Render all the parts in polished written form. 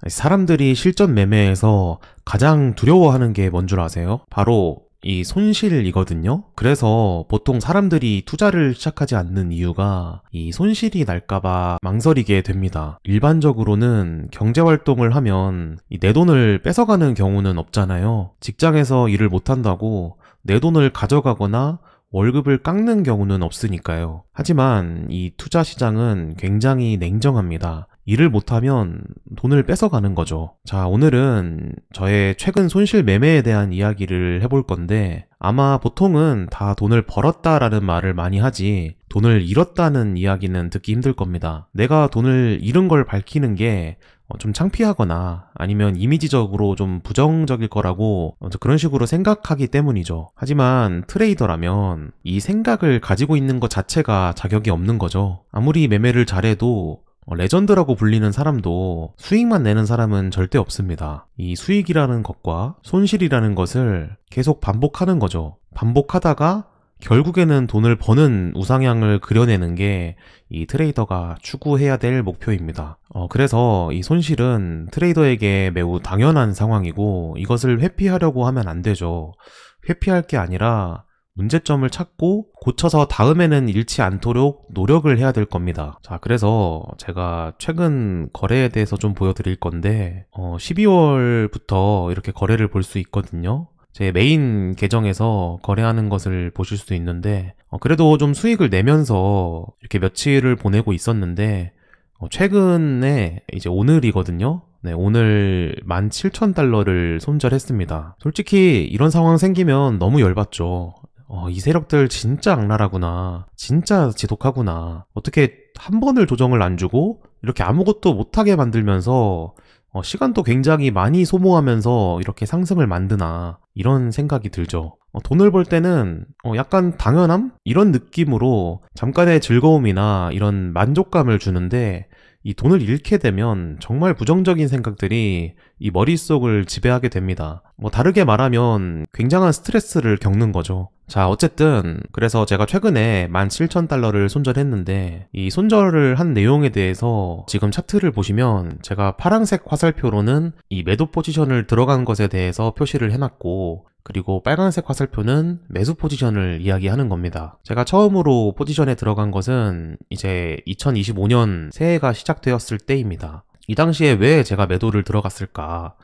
사람들이 실전 매매에서 가장 두려워하는 게 뭔 줄 아세요? 바로 이 손실이거든요. 그래서 보통 사람들이 투자를 시작하지 않는 이유가 이 손실이 날까봐 망설이게 됩니다. 일반적으로는 경제활동을 하면 내 돈을 뺏어가는 경우는 없잖아요. 직장에서 일을 못한다고 내 돈을 가져가거나 월급을 깎는 경우는 없으니까요. 하지만 이 투자 시장은 굉장히 냉정합니다. 일을 못하면 돈을 뺏어가는 거죠. 자, 오늘은 저의 최근 손실 매매에 대한 이야기를 해볼 건데, 아마 보통은 다 돈을 벌었다라는 말을 많이 하지 돈을 잃었다는 이야기는 듣기 힘들 겁니다. 내가 돈을 잃은 걸 밝히는 게 좀 창피하거나 아니면 이미지적으로 좀 부정적일 거라고 그런 식으로 생각하기 때문이죠. 하지만 트레이더라면 이 생각을 가지고 있는 것 자체가 자격이 없는 거죠. 아무리 매매를 잘해도 레전드라고 불리는 사람도 수익만 내는 사람은 절대 없습니다. 이 수익이라는 것과 손실이라는 것을 계속 반복하는 거죠. 반복하다가 결국에는 돈을 버는 우상향을 그려내는 게 이 트레이더가 추구해야 될 목표입니다. 그래서 이 손실은 트레이더에게 매우 당연한 상황이고 이것을 회피하려고 하면 안 되죠. 회피할 게 아니라 문제점을 찾고 고쳐서 다음에는 잃지 않도록 노력을 해야 될 겁니다. 자, 그래서 제가 최근 거래에 대해서 좀 보여드릴 건데 12월부터 이렇게 거래를 볼 수 있거든요. 제 메인 계정에서 거래하는 것을 보실 수 있는데 그래도 좀 수익을 내면서 이렇게 며칠을 보내고 있었는데 최근에 이제 오늘이거든요. 네, 오늘 17,000달러를 손절했습니다. 솔직히 이런 상황 생기면 너무 열받죠. 이 세력들 진짜 악랄하구나. 진짜 지독하구나. 어떻게 한 번을 조정을 안 주고 이렇게 아무것도 못하게 만들면서 시간도 굉장히 많이 소모하면서 이렇게 상승을 만드나 이런 생각이 들죠. 돈을 벌 때는 약간 당연함? 이런 느낌으로 잠깐의 즐거움이나 이런 만족감을 주는데 이 돈을 잃게 되면 정말 부정적인 생각들이 이 머릿속을 지배하게 됩니다. 다르게 말하면 굉장한 스트레스를 겪는 거죠. 자, 어쨌든 그래서 제가 최근에 17,000달러를 손절했는데 이 손절을 한 내용에 대해서 지금 차트를 보시면 제가 파란색 화살표로는 이 매도 포지션을 들어간 것에 대해서 표시를 해놨고 그리고 빨간색 화살표는 매수 포지션을 이야기하는 겁니다. 제가 처음으로 포지션에 들어간 것은 이제 2025년 새해가 시작되었을 때입니다. 이 당시에 왜 제가 매도를 들어갔을까?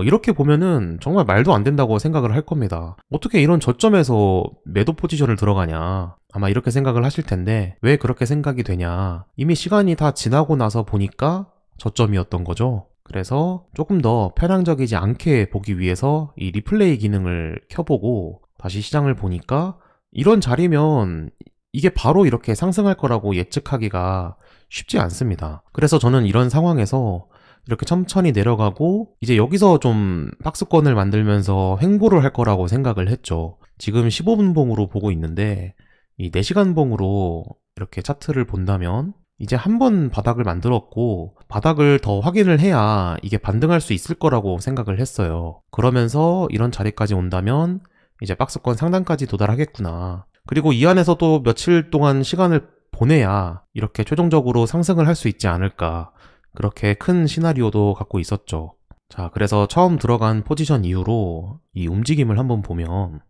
이렇게 보면은 정말 말도 안 된다고 생각을 할 겁니다. 어떻게 이런 저점에서 매도 포지션을 들어가냐? 아마 이렇게 생각을 하실 텐데 왜 그렇게 생각이 되냐? 이미 시간이 다 지나고 나서 보니까 저점이었던 거죠. 그래서 조금 더 편향적이지 않게 보기 위해서 이 리플레이 기능을 켜보고 다시 시장을 보니까 이런 자리면 이게 바로 이렇게 상승할 거라고 예측하기가 쉽지 않습니다. 그래서 저는 이런 상황에서 이렇게 천천히 내려가고 이제 여기서 좀 박스권을 만들면서 횡보를 할 거라고 생각을 했죠. 지금 15분 봉으로 보고 있는데 이 4시간 봉으로 이렇게 차트를 본다면 이제 한 번 바닥을 만들었고 바닥을 더 확인을 해야 이게 반등할 수 있을 거라고 생각을 했어요. 그러면서 이런 자리까지 온다면 이제 박스권 상단까지 도달하겠구나. 그리고 이 안에서 또 며칠 동안 시간을 보내야 이렇게 최종적으로 상승을 할 수 있지 않을까. 그렇게 큰 시나리오도 갖고 있었죠. 자, 그래서 처음 들어간 포지션 이후로 이 움직임을 한번 보면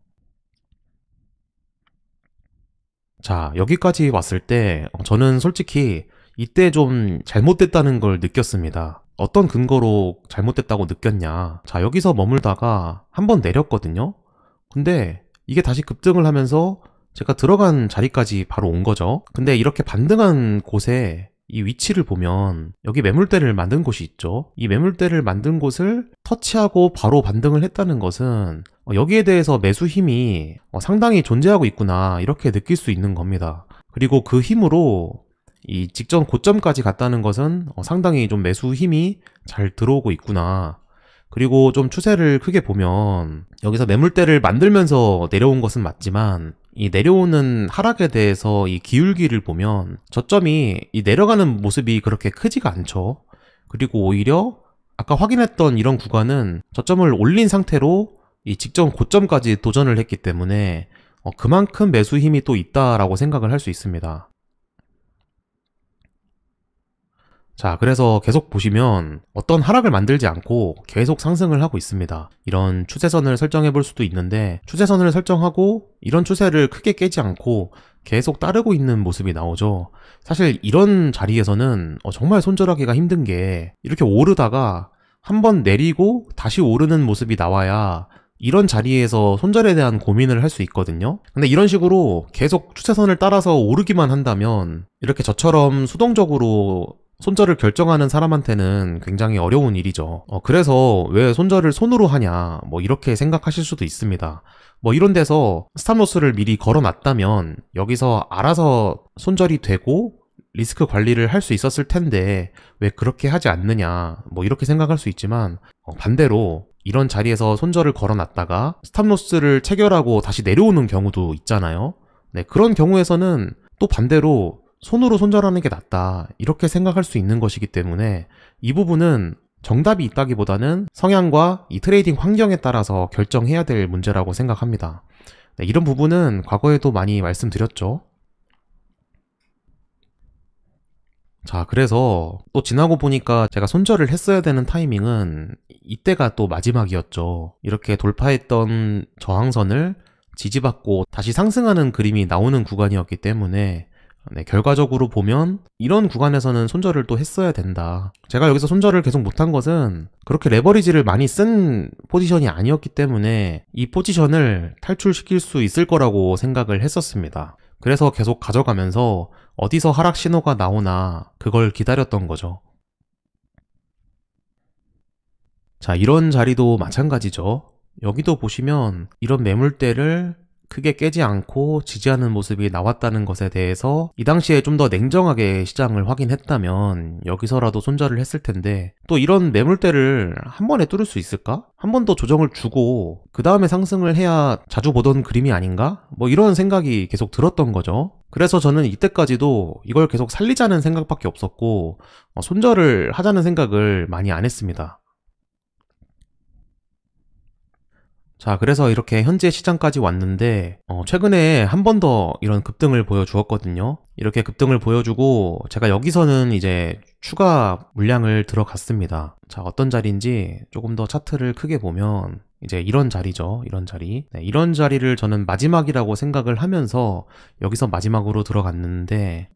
자, 여기까지 왔을 때 저는 솔직히 이때 좀 잘못됐다는 걸 느꼈습니다. 어떤 근거로 잘못됐다고 느꼈냐. 자, 여기서 머물다가 한번 내렸거든요. 근데 이게 다시 급등을 하면서 제가 들어간 자리까지 바로 온 거죠. 근데 이렇게 반등한 곳에 이 위치를 보면 여기 매물대를 만든 곳이 있죠. 이 매물대를 만든 곳을 터치하고 바로 반등을 했다는 것은 여기에 대해서 매수 힘이 상당히 존재하고 있구나 이렇게 느낄 수 있는 겁니다. 그리고 그 힘으로 이 직전 고점까지 갔다는 것은 상당히 좀 매수 힘이 잘 들어오고 있구나. 그리고 좀 추세를 크게 보면 여기서 매물대를 만들면서 내려온 것은 맞지만 이 내려오는 하락에 대해서 이 기울기를 보면 저점이 이 내려가는 모습이 그렇게 크지가 않죠. 그리고 오히려 아까 확인했던 이런 구간은 저점을 올린 상태로 이 직전 고점까지 도전을 했기 때문에 그만큼 매수 힘이 또 있다라고 생각을 할 수 있습니다. 자, 그래서 계속 보시면 어떤 하락을 만들지 않고 계속 상승을 하고 있습니다. 이런 추세선을 설정해 볼 수도 있는데, 추세선을 설정하고 이런 추세를 크게 깨지 않고 계속 따르고 있는 모습이 나오죠. 사실 이런 자리에서는 정말 손절하기가 힘든 게, 이렇게 오르다가 한번 내리고 다시 오르는 모습이 나와야 이런 자리에서 손절에 대한 고민을 할 수 있거든요. 근데 이런 식으로 계속 추세선을 따라서 오르기만 한다면, 이렇게 저처럼 수동적으로 손절을 결정하는 사람한테는 굉장히 어려운 일이죠. 그래서 왜 손절을 손으로 하냐, 이렇게 생각하실 수도 있습니다. 이런 데서 스탑로스를 미리 걸어놨다면 여기서 알아서 손절이 되고 리스크 관리를 할 수 있었을 텐데 왜 그렇게 하지 않느냐, 이렇게 생각할 수 있지만, 반대로 이런 자리에서 손절을 걸어놨다가 스탑로스를 체결하고 다시 내려오는 경우도 있잖아요. 네, 그런 경우에서는 또 반대로 손으로 손절하는 게 낫다, 이렇게 생각할 수 있는 것이기 때문에 이 부분은 정답이 있다기보다는 성향과 이 트레이딩 환경에 따라서 결정해야 될 문제라고 생각합니다. 네, 이런 부분은 과거에도 많이 말씀드렸죠. 자, 그래서 또 지나고 보니까 제가 손절을 했어야 되는 타이밍은 이때가 또 마지막이었죠. 이렇게 돌파했던 저항선을 지지받고 다시 상승하는 그림이 나오는 구간이었기 때문에, 네, 결과적으로 보면 이런 구간에서는 손절을 또 했어야 된다. 제가 여기서 손절을 계속 못한 것은 그렇게 레버리지를 많이 쓴 포지션이 아니었기 때문에 이 포지션을 탈출시킬 수 있을 거라고 생각을 했었습니다. 그래서 계속 가져가면서 어디서 하락 신호가 나오나 그걸 기다렸던 거죠. 자, 이런 자리도 마찬가지죠. 여기도 보시면 이런 매물대를 크게 깨지 않고 지지하는 모습이 나왔다는 것에 대해서 이 당시에 좀 더 냉정하게 시장을 확인했다면 여기서라도 손절을 했을 텐데, 또 이런 매물대를 한 번에 뚫을 수 있을까? 한 번 더 조정을 주고 그 다음에 상승을 해야 자주 보던 그림이 아닌가? 이런 생각이 계속 들었던 거죠. 그래서 저는 이때까지도 이걸 계속 살리자는 생각밖에 없었고, 손절을 하자는 생각을 많이 안 했습니다. 자, 그래서 이렇게 현재 시장까지 왔는데, 최근에 한 번 더 이런 급등을 보여주었거든요. 이렇게 급등을 보여주고 제가 여기서는 이제 추가 물량을 들어갔습니다. 자, 어떤 자리인지 조금 더 차트를 크게 보면 이제 이런 자리죠. 이런 자리. 네, 이런 자리를 저는 마지막이라고 생각을 하면서 여기서 마지막으로 들어갔는데,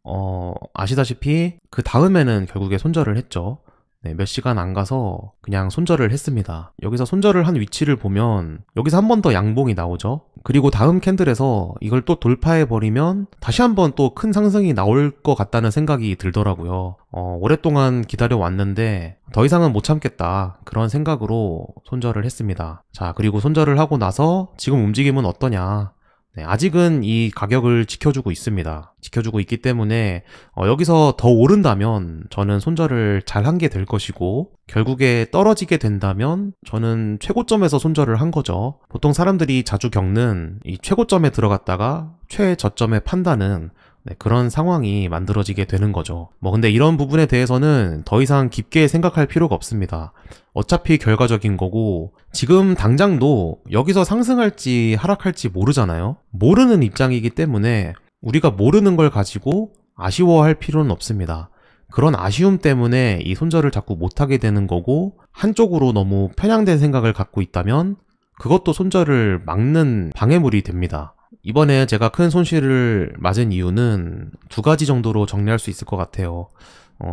아시다시피 그 다음에는 결국에 손절을 했죠. 네, 몇 시간 안 가서 그냥 손절을 했습니다. 여기서 손절을 한 위치를 보면 여기서 한 번 더 양봉이 나오죠. 그리고 다음 캔들에서 이걸 또 돌파해버리면 다시 한번 또 큰 상승이 나올 것 같다는 생각이 들더라고요. 오랫동안 기다려왔는데 더 이상은 못 참겠다, 그런 생각으로 손절을 했습니다. 자, 그리고 손절을 하고 나서 지금 움직임은 어떠냐? 네, 아직은 이 가격을 지켜주고 있습니다. 지켜주고 있기 때문에 여기서 더 오른다면 저는 손절을 잘 한 게 될 것이고, 결국에 떨어지게 된다면 저는 최고점에서 손절을 한 거죠. 보통 사람들이 자주 겪는 이 최고점에 들어갔다가 최저점에 판다는, 네, 그런 상황이 만들어지게 되는 거죠. 근데 이런 부분에 대해서는 더 이상 깊게 생각할 필요가 없습니다. 어차피 결과적인 거고, 지금 당장도 여기서 상승할지 하락할지 모르잖아요. 모르는 입장이기 때문에 우리가 모르는 걸 가지고 아쉬워할 필요는 없습니다. 그런 아쉬움 때문에 이 손절을 자꾸 못하게 되는 거고, 한쪽으로 너무 편향된 생각을 갖고 있다면 그것도 손절을 막는 방해물이 됩니다. 이번에 제가 큰 손실을 맞은 이유는 두 가지 정도로 정리할 수 있을 것 같아요.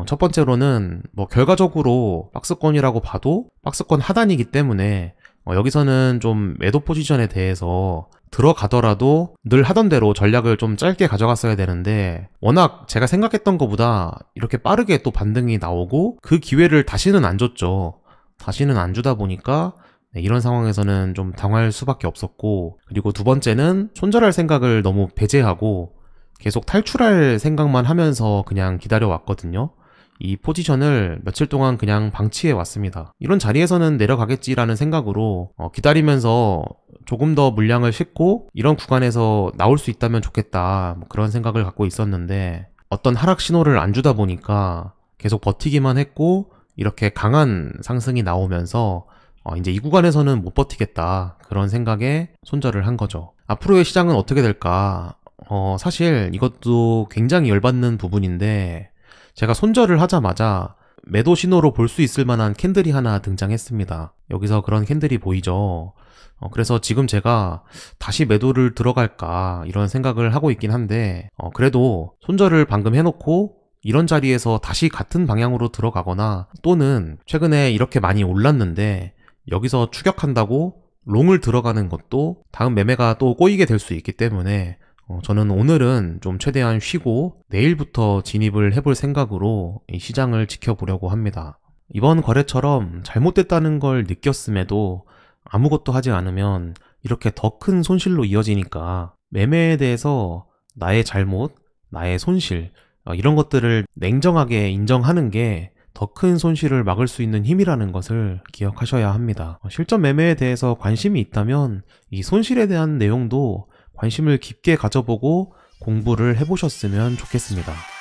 첫 번째로는 결과적으로 박스권이라고 봐도 박스권 하단이기 때문에 여기서는 좀 매도 포지션에 대해서 들어가더라도 늘 하던 대로 전략을 좀 짧게 가져갔어야 되는데, 워낙 제가 생각했던 것보다 이렇게 빠르게 또 반등이 나오고 그 기회를 다시는 안 줬죠. 다시는 안 주다 보니까 네, 이런 상황에서는 좀 당할 수밖에 없었고, 그리고 두 번째는 손절할 생각을 너무 배제하고 계속 탈출할 생각만 하면서 그냥 기다려왔거든요. 이 포지션을 며칠 동안 그냥 방치해 왔습니다. 이런 자리에서는 내려가겠지라는 생각으로 기다리면서 조금 더 물량을 싣고 이런 구간에서 나올 수 있다면 좋겠다, 그런 생각을 갖고 있었는데, 어떤 하락 신호를 안 주다 보니까 계속 버티기만 했고, 이렇게 강한 상승이 나오면서 이제 이 구간에서는 못 버티겠다, 그런 생각에 손절을 한 거죠. 앞으로의 시장은 어떻게 될까? 사실 이것도 굉장히 열받는 부분인데, 제가 손절을 하자마자 매도 신호로 볼 수 있을 만한 캔들이 하나 등장했습니다. 여기서 그런 캔들이 보이죠. 그래서 지금 제가 다시 매도를 들어갈까 이런 생각을 하고 있긴 한데 그래도 손절을 방금 해놓고 이런 자리에서 다시 같은 방향으로 들어가거나 또는 최근에 이렇게 많이 올랐는데 여기서 추격한다고 롱을 들어가는 것도 다음 매매가 또 꼬이게 될 수 있기 때문에 저는 오늘은 좀 최대한 쉬고 내일부터 진입을 해볼 생각으로 이 시장을 지켜보려고 합니다. 이번 거래처럼 잘못됐다는 걸 느꼈음에도 아무것도 하지 않으면 이렇게 더 큰 손실로 이어지니까 매매에 대해서 나의 잘못, 나의 손실 이런 것들을 냉정하게 인정하는 게 더 큰 손실을 막을 수 있는 힘이라는 것을 기억하셔야 합니다. 실전 매매에 대해서 관심이 있다면 이 손실에 대한 내용도 관심을 깊게 가져보고 공부를 해보셨으면 좋겠습니다.